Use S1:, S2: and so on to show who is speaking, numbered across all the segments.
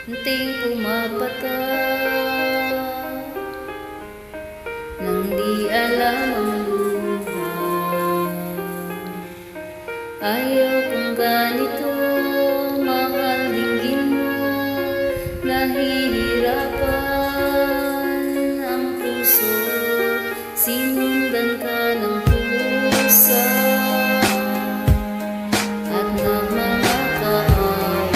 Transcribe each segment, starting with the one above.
S1: Unting pumapatak nang di alam ang buhay. Ayaw kong ganito, mahal dinggin mo. Nahihirapan ang puso, sinundan ka ng pusa at ng mga kaaway.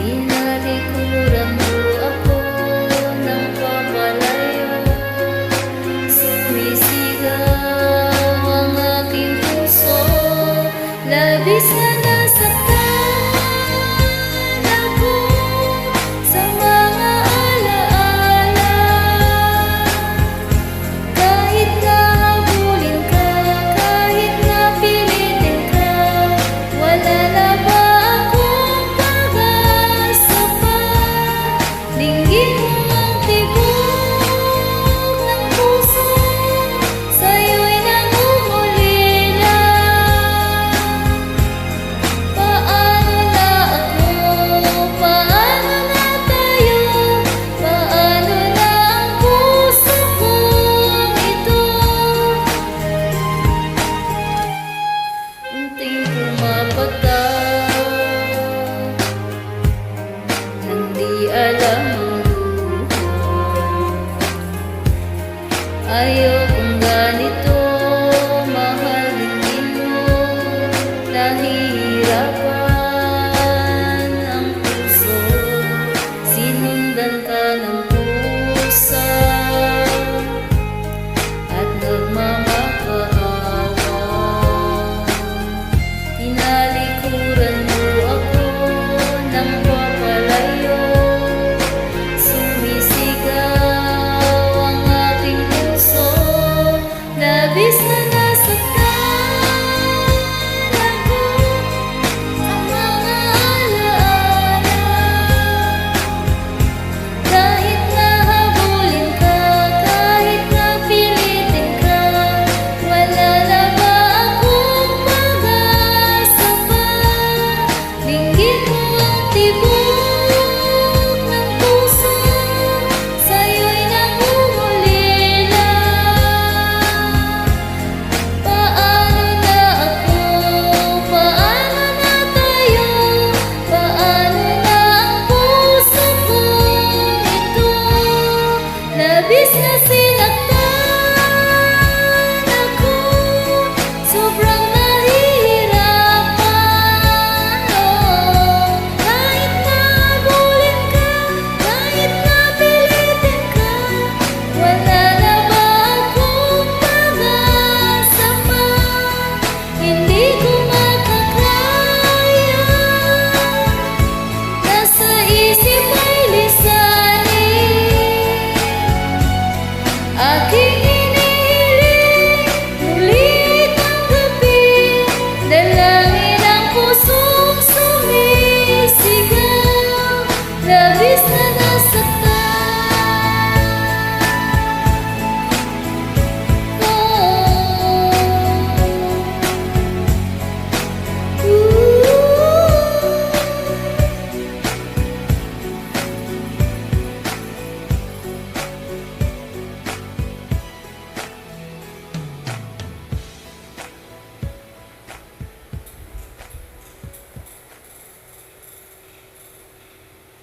S1: Tinalikuran mo ako ng papalayo, sumisigaw ang aking puso, labis na nasaktan ako sa mga alaala. Kahit na habulin ka, kahit na pilitin ka, wala na ba akong pag-asa pa? Dinggin mo ang tibok ng puso, sa'yo'y nangungulila. Paano na ako? Paano na tayo? Paano na ang puso kong ito? Unting pumapatak nang di alam ang buhay. Ayaw kong ganito, mahal din mo.